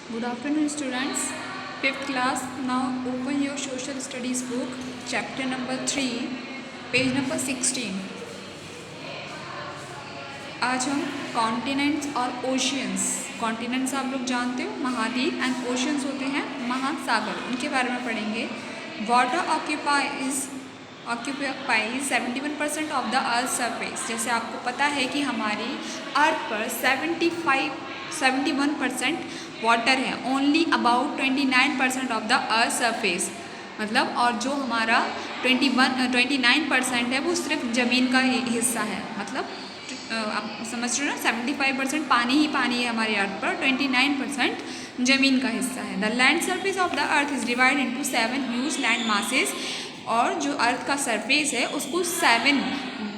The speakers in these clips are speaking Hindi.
Good afternoon, students. Fifth class. Now open your social studies book, chapter number 3, page number 16. आज हम कॉन्टिनेंट्स और ओशियंस, कॉन्टिनेंट्स आप लोग जानते हो महाद्वीप, एंड ओशियंस होते हैं महासागर, उनके बारे में पढ़ेंगे. Water occupies 71% of the earth surface. जैसे आपको पता है कि हमारी अर्थ पर 71% वाटर है, only about 29% of the earth surface. मतलब और जो हमारा 29% है वो सिर्फ ज़मीन का हिस्सा है. मतलब आप समझ रहे हो ना, 75% पानी ही पानी है हमारी अर्थ पर, 29% ज़मीन का हिस्सा है. The land surface of the earth is divide into 7 huge land masses. और जो अर्थ का सरफेस है उसको 7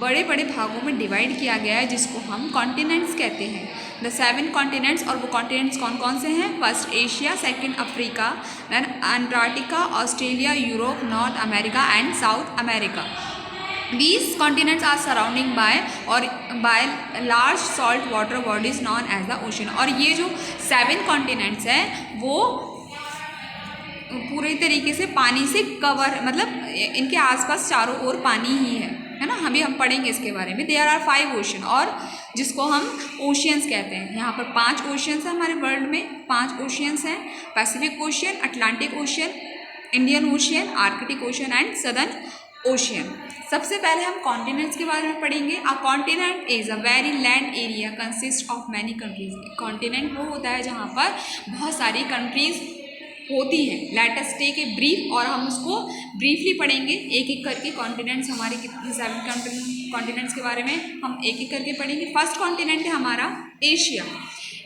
बड़े बड़े भागों में डिवाइड किया गया है, जिसको हम कॉन्टिनेंट्स कहते हैं. द 7 कॉन्टिनेंट्स, और वो कॉन्टिनेंट्स कौन कौन से हैं? First Asia, second Africa, then Antarctica, Australia, Europe, North America and South America. These continents are surrounding by large salt water bodies known as the ocean. और ये जो 7 continents हैं वो पूरे तरीके से पानी से कवर, मतलब इनके आसपास चारों ओर पानी ही है ना. अभी हम पढ़ेंगे इसके बारे में. देयर आर 5 ओशन, और जिसको हम ओशियंस कहते हैं. यहाँ पर 5 ओशियंस हैं हमारे वर्ल्ड में. 5 ओशियंस हैं: Pacific ocean, Atlantic ocean, Indian ocean, Arctic ocean and southern ocean. सबसे पहले हम कॉन्टिनेंट्स के बारे में पढ़ेंगे. अ continent is a very land area consist of many countries. Continent वो होता है जहाँ पर बहुत सारी कंट्रीज होती हैं. Let us take a brief, और हम उसको ब्रीफली पढ़ेंगे एक एक करके. कॉन्टिनेंट्स हमारे कितने 7 कॉन्टिनेंट्स के बारे में हम एक एक करके पढ़ेंगे. फर्स्ट कॉन्टिनेंट है हमारा Asia.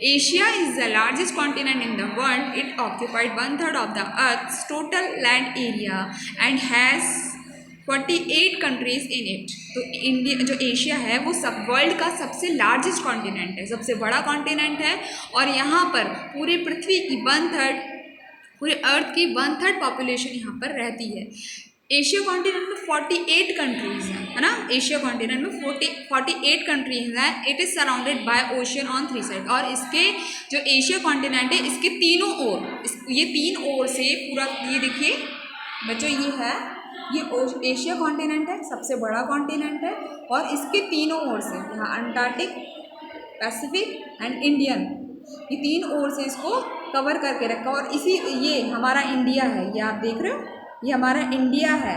Asia is the largest continent in the world. It occupied 1/3 of the Earth's total land area and has 48 countries in it. तो इंडिया जो एशिया है वो सब वर्ल्ड का सबसे लार्जेस्ट कॉन्टिनेंट है, सबसे बड़ा कॉन्टिनेंट है. और यहाँ पर पूरे पृथ्वी की 1/3, पूरे अर्थ की 1/3 पॉपुलेशन यहाँ पर रहती है. एशिया कॉन्टिनेंट में 48 कंट्रीज हैं, है ना. एशिया कॉन्टिनेंट में 48 कंट्रीज हैं. It is surrounded bye ocean on 3 side. और इसके जो एशिया कॉन्टिनेंट है इसके तीनों ओर, ये 3 ओर से पूरा, ये देखिए बच्चों, ये है, ये एशिया कॉन्टिनेंट है, सबसे बड़ा कॉन्टिनेंट है. और इसके तीनों ओर से, यहाँ अंटार्कटिक, पैसिफिक एंड इंडियन, ये 3 ओर से इसको कवर करके रखा. और इसी, ये हमारा इंडिया है, ये आप देख रहे हो, ये हमारा इंडिया है.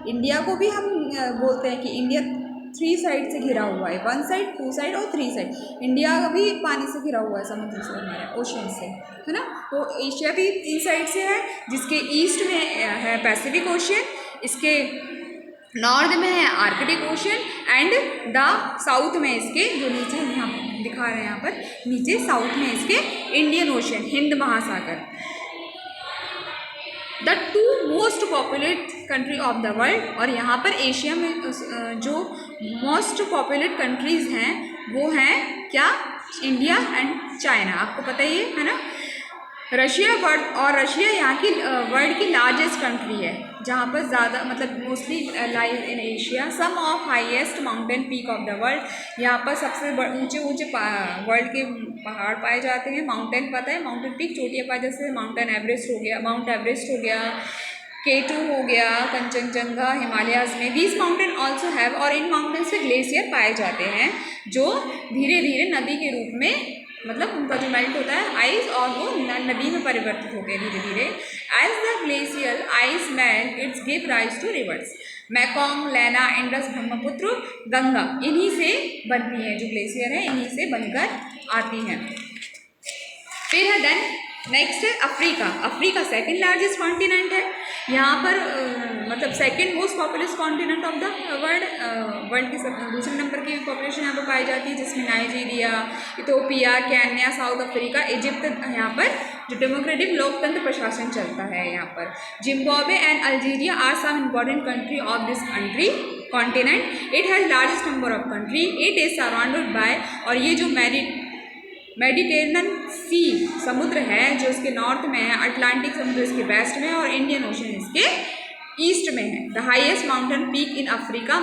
इंडिया को भी हम बोलते हैं कि इंडिया 3 साइड से घिरा हुआ है. 1 साइड, 2 साइड और 3 साइड. इंडिया भी पानी से घिरा हुआ है, समुद्र से, हमारे ओशन से, है ना. तो एशिया भी 3 साइड से है, जिसके ईस्ट में है पैसिफिक ओशियन, इसके नॉर्थ में है Arctic ocean, and the south में इसके, जो नीचे यहाँ दिखा रहे हैं यहाँ पर नीचे, साउथ में इसके इंडियन ओशियन, हिंद महासागर. The 2 most populate country of the world. और यहाँ पर एशिया में जो मोस्ट पॉपुलेट कंट्रीज़ हैं वो हैं क्या? India and China. आपको पता ही है ना. रशिया रशिया यहाँ की वर्ल्ड की लार्जेस्ट कंट्री है, जहाँ पर ज़्यादा, मतलब mostly lies in Asia. Some of highest mountain peak of the world. यहाँ पर सबसे ऊंचे ऊंचे वर्ल्ड के पहाड़ पाए जाते हैं. माउंटेन पता है, माउंटेन पीक, चोटियाँ पाए, जैसे माउंट एवरेस्ट हो गया, K2 हो गया, कंचनजंगा हिमालयाज़ में. दीज माउंटेन ऑल्सो हैव, और इन माउंटेन्स पे ग्लेशियर पाए जाते हैं, जो धीरे धीरे नदी के रूप में, मतलब उनका जो मेल्ट होता है आइस, और वो नदी में परिवर्तित होते हैं धीरे धीरे. As the glacial ice melt, its give rise to rivers. Mekong, Lena, Indus, Brahmaputra, Ganga, इन्हीं से बनती है. जो ग्लेशियर है इन्हीं से बनकर आती हैं. फिर है देन नेक्स्ट है Africa. Africa second largest continent है. यहाँ पर मतलब second most populous continent of the world की दूसरे नंबर की पॉपुलेशन यहाँ पर पाई जाती है, जिसमें Nigeria, Ethiopia, Kenya, south Africa, Egypt. यहाँ पर जो डेमोक्रेटिक लोकतंत्र प्रशासन चलता है यहाँ पर. Zimbabwe and Algeria are some important country of this continent. It has largest number of country. It is surrounded by, और ये जो मेडिटेरेनियन सी समुद्र है जो इसके नॉर्थ में है, अटलांटिक समुद्र इसके वेस्ट में है, और इंडियन ओशन इसके ईस्ट में है. The highest mountain peak in Africa,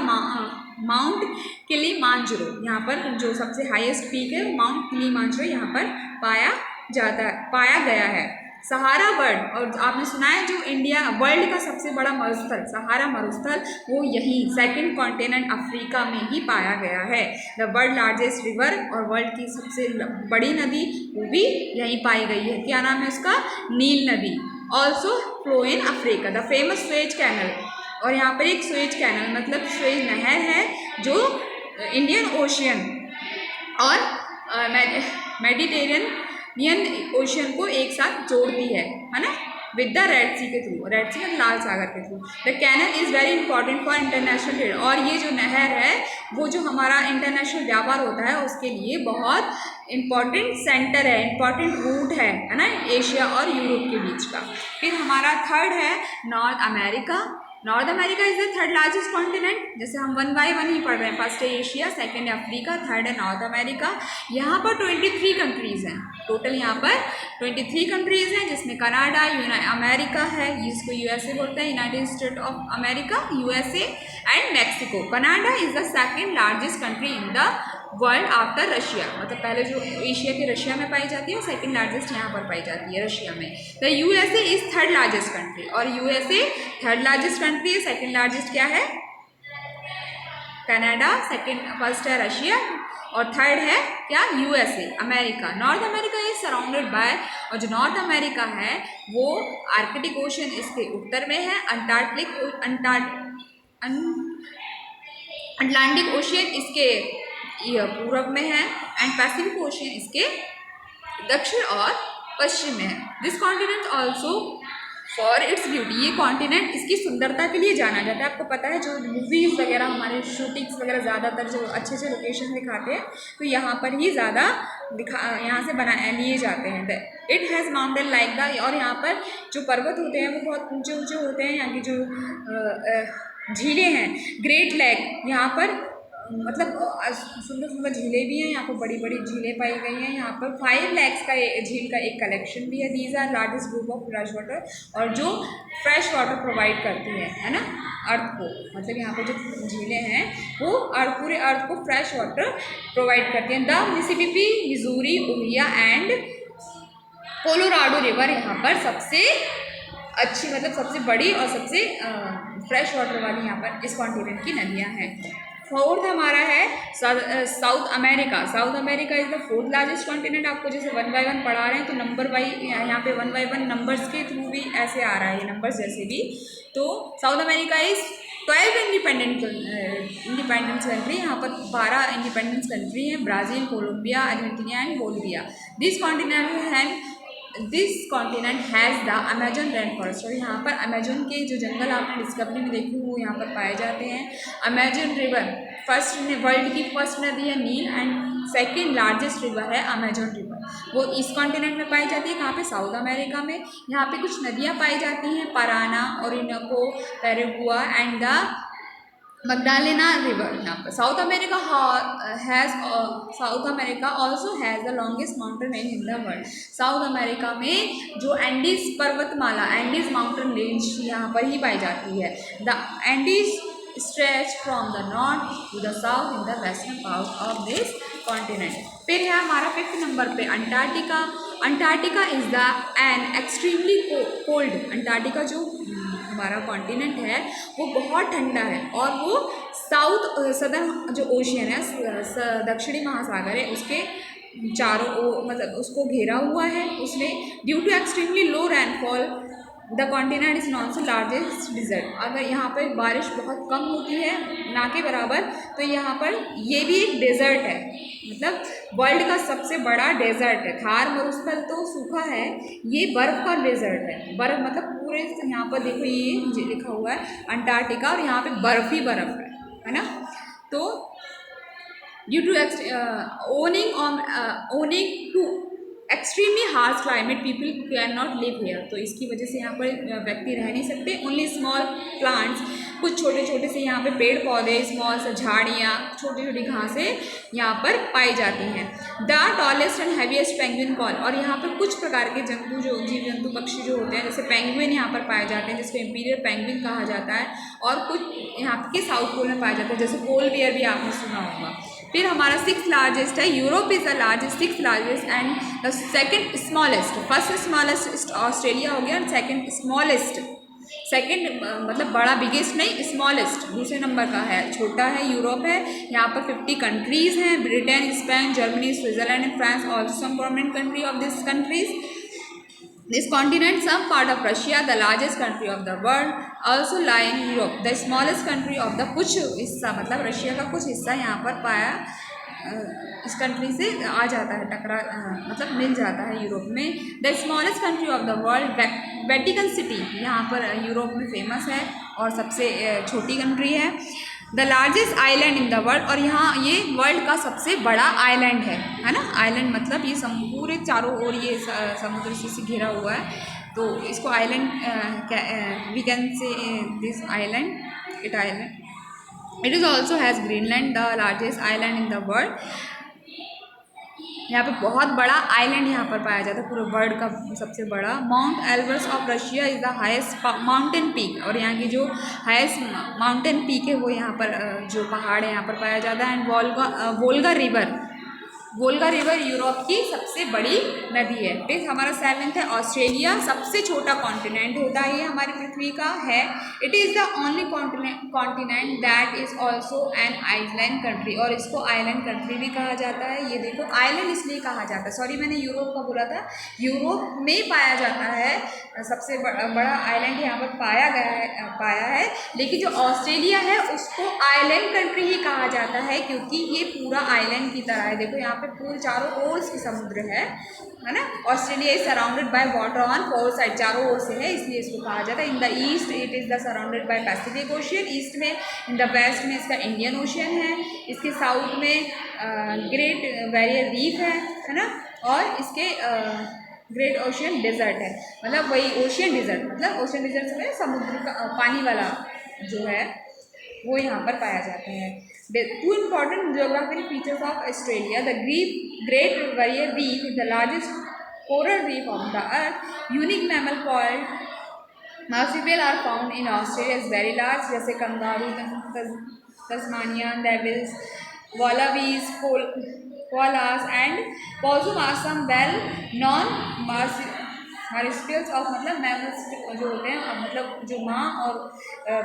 Mount Kilimanjaro. यहाँ पर जो सबसे हाईएस्ट पीक है माउंट किलिमांजरो यहाँ पर पाया जाता है, पाया गया है। सहारा बर्ड, और आपने सुना है जो इंडिया वर्ल्ड का सबसे बड़ा मरुस्थल सहारा मरुस्थल वो यहीं सेकंड कॉन्टिनेंट अफ्रीका में ही पाया गया है। द वर्ल्ड लार्जेस्ट रिवर, और वर्ल्ड की सबसे बड़ी नदी वो भी यहीं पाई गई है। क्या नाम है उसका? नील नदी। Also flow in Africa the famous Suez canal, और यहाँ पर एक स्वेज कैनल मतलब स्वेज नहर है जो इंडियन ओशियन और मेडिटेरेनियन ओशियन को एक साथ जोड़ती है ना, विद द रेड सी के थ्रू, रेड सी मतलब लाल सागर के through. The canal is very important for international trade, और ये जो नहर है वो जो हमारा इंटरनेशनल व्यापार होता है उसके लिए बहुत इंपॉर्टेंट सेंटर है, इंपॉर्टेंट रूट है ना, एशिया और यूरोप के बीच का। फिर हमारा थर्ड है north America. North America is the third largest continent, जैसे हम 1 बाय 1 ही पढ़ रहे हैं। फर्स्ट है एशिया, सेकंड है अफ्रीका, थर्ड है नॉर्थ अमेरिका। यहाँ पर 23 कंट्रीज़ हैं टोटल, यहाँ पर 23 कंट्रीज़ हैं, जिसमें कनाडा, अमेरिका है, जिसको यूएसए बोलते हैं, United state of America, USA, and Mexico. Canada is the second largest country in the world after Russia, मतलब पहले जो एशिया के रशिया में पाई जाती है, सेकंड लार्जेस्ट यहाँ पर पाई जाती है रशिया में। The USA is third largest country, और यूएसए थर्ड लार्जेस्ट कंट्री है। सेकंड लार्जेस्ट क्या है? कनाडा, फर्स्ट है रशिया, और थर्ड है क्या? USA, America. North America is surrounded by, और जो नॉर्थ अमेरिका है वो आर्कटिक ओशन इसके उत्तर में है, अटलांटिक ओशियन इसके पूर्व में है, एंड पैसिफिक ओशियन इसके दक्षिण और पश्चिम में है। This continent also for its beauty, ये कॉन्टिनेंट इसकी सुंदरता के लिए जाना जाता है। आपको पता है जो मूवीज़ वगैरह हमारे शूटिंग्स वगैरह ज़्यादातर जो अच्छे अच्छे लोकेशन दिखाते हैं तो यहाँ पर ही ज़्यादा यहाँ से लिए जाते हैं। It has mountain like the, और यहाँ पर जो पर्वत होते हैं वो बहुत ऊंचे ऊंचे होते हैं। यहाँ की जो झीलें हैं, ग्रेट लेक, यहाँ पर मतलब सुंदर सुंदर झीलें भी हैं, यहाँ पर बड़ी बड़ी झीलें पाई गई हैं। यहाँ पर 5 lakhs का झील का एक कलेक्शन भी है। These are largest group of fresh water, और जो फ्रेश वाटर प्रोवाइड करती है ना अर्थ को, मतलब यहाँ पर जो झीलें हैं वो पूरे अर्थ को फ्रेश वाटर प्रोवाइड करती हैं। The Mississippi, Missouri, Ohio and Colorado river यहाँ पर सबसे अच्छी, मतलब सबसे बड़ी और सबसे फ्रेश वाटर वाली यहाँ पर इस कॉन्टिनेंट की नदियाँ हैं। फोर्थ हमारा है south America. South America is the fourth largest continent. आपको जैसे 1 by 1 पढ़ा रहे हैं तो नंबर वाई यहाँ पे 1 by 1 नंबर्स के थ्रू भी ऐसे आ रहा है, ये नंबर्स जैसे भी। तो South America is 12 independence country. यहाँ पर 12 इंडिपेंडेंस कंट्री हैं, Brazil, Colombia, Argentina and Bolivia. This continent has the Amazon rain forest, और यहाँ पर अमेजन के जो जंगल आपने डिस्कवरी में देखे वो यहाँ पर पाए जाते हैं। अमेजन रिवर वर्ल्ड की फर्स्ट नदी है नील, एंड सेकेंड लार्जेस्ट रिवर है अमेजन रिवर, वो इस कॉन्टिनेंट में पाई जाती है। कहाँ पे? साउथ अमेरिका में। यहाँ पे कुछ नदियाँ पाई जाती हैं, Parana, Orinoco, Paraguay and the Magdalena River। यहाँ पर South America also has the longest mountain range in the world. South America में जो एंडीज पर्वतमाला, एंडीज माउंटेन रेंज यहाँ पर ही पाई जाती है। The Andes stretch from the north to the south in the western part of this continent. फिर है हमारा 5th नंबर पे Antarctica. Antarctica is the an extremely cold, Antarctica जो हमारा कॉन्टिनेंट है वो बहुत ठंडा है, और वो सदर्न जो ओशियन है, दक्षिणी महासागर है, उसके चारों ओर मतलब उसको घेरा हुआ है। उसमें due to extremely low rainfall the continent is known so largest desert. अगर यहाँ पर बारिश बहुत कम होती है ना के बराबर, तो यहाँ पर ये भी एक डेजर्ट है, मतलब वर्ल्ड का सबसे बड़ा डेजर्ट है। थार मरुस्थल तो सूखा है, ये बर्फ़ का डेजर्ट है। बर्फ़ मतलब पूरे यहाँ पर देखो ये लिखा हुआ है अंटार्कटिका, और यहाँ पे बर्फ़ ही बर्फ़ है ना। तो due to owning to extremely harsh climate people can not live here, तो इसकी वजह से यहाँ पर व्यक्ति रह नहीं सकते। ओनली स्मॉल प्लांट्स, कुछ छोटे छोटे से यहाँ पे पेड़ पौधे, स्मॉल से झाड़ियाँ, छोटी छोटी घासें यहाँ पर पाई जाती हैं। The tallest and heaviest penguin call, और यहाँ पर कुछ प्रकार के जंतु जो जीव जंतु पक्षी जो होते हैं, जैसे पेंगुइन यहाँ पर पाए जाते हैं, जिसको इंपीरियल पेंगुइन कहा जाता है, और कुछ यहाँ के साउथ पोल में पाए जाते हैं, जैसे पोल बियर भी आपने सुना होगा। फिर हमारा 6th लार्जेस्ट है Europe is the largest 6th largest and the second smallest. First smallest Australia हो गया, सेकंड स्मॉलेस्ट, सेकंड मतलब बड़ा बिगेस्ट नहीं, स्मॉलेस्ट दूसरे नंबर का है, छोटा है यूरोप है। यहाँ पर 50 कंट्रीज़ हैं, Britain, Spain, Germany, Switzerland and France also some prominent country of this countries. This continent, some part of Russia, the largest country of the world, also lie in Europe. The smallest country of the कुछ हिस्सा मतलब रशिया का कुछ हिस्सा यहाँ पर पाया इस कंट्री से आ जाता है, टकरा मतलब मिल जाता है यूरोप में। The smallest country of the world, Vatican city यहाँ पर यूरोप में फेमस है और सबसे छोटी कंट्री है। The largest island in the world, और यहाँ ये वर्ल्ड का सबसे बड़ा आइलैंड है ना। आइलैंड मतलब ये पूरे चारों ओर ये समुद्र से घिरा हुआ है, तो इसको island we can say this island it is also has Greenland the largest island in the world. यहाँ पे बहुत बड़ा आइलैंड यहाँ पर पाया जाता है, पूरे वर्ल्ड का सबसे बड़ा। Mount Elbrus of Russia is the highest mountain peak, और यहाँ की जो हाईएस्ट माउंटेन पीक है वो यहाँ पर जो पहाड़ है यहाँ पर पाया जाता है। एंड वोल्गा रिवर यूरोप की सबसे बड़ी नदी है। फिर हमारा 7th है ऑस्ट्रेलिया, सबसे छोटा कॉन्टिनेंट होता है ये हमारी पृथ्वी का है। It is the only continent that is also an island country, और इसको आइलैंड कंट्री भी कहा जाता है। ये देखो आइलैंड इसलिए कहा जाता है, सॉरी मैंने यूरोप का बोला था, यूरोप में पाया जाता है सबसे बड़ा आइलैंड यहाँ पर पाया है, लेकिन जो ऑस्ट्रेलिया है उसको आइलैंड कंट्री ही कहा जाता है क्योंकि ये पूरा आइलैंड की तरह है। देखो यहाँ पे पूरे चारों ओर से समुद्र है ना। Australia is surrounded by water on 4 side, चारों ओर से है इसलिए इसको कहा जाता है। In the east it is the surrounded by Pacific Ocean, east में। इन द वेस्ट में इसका इंडियन ओशियन है। इसके साउथ में ग्रेट बैरियर रीफ है ना, और इसके ग्रेट ओशियन डिज़र्ट है, मतलब वही ओशियन डिज़र्ट, मतलब ओशियन डिज़र्ट में समुद्र का पानी वाला जो है वो यहाँ पर पाया जाता है। Two important geographical features of Australia, the Great Barrier Reef is the largest coral reef of the earth. Unique mammal called marsupial are found in Australia is very large, जैसे kangaroo, Tasmanian devils, wallabies, koalas and possum are some well known marsupials of मतलब मैमल्स जो होते हैं, मतलब जो माँ और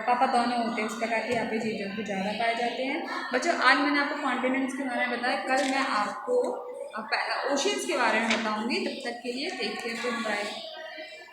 पापा दोनों होते हैं, इस प्रकार के यहाँ पे जीव जंतु ज़्यादा पाए जाते हैं। बच्चों आज मैंने आपको कॉन्टिनेंट्स के बारे में बताया, कल मैं आपको ओशियंस के बारे में बताऊँगी। तब तक के लिए टेक केयर, बाय।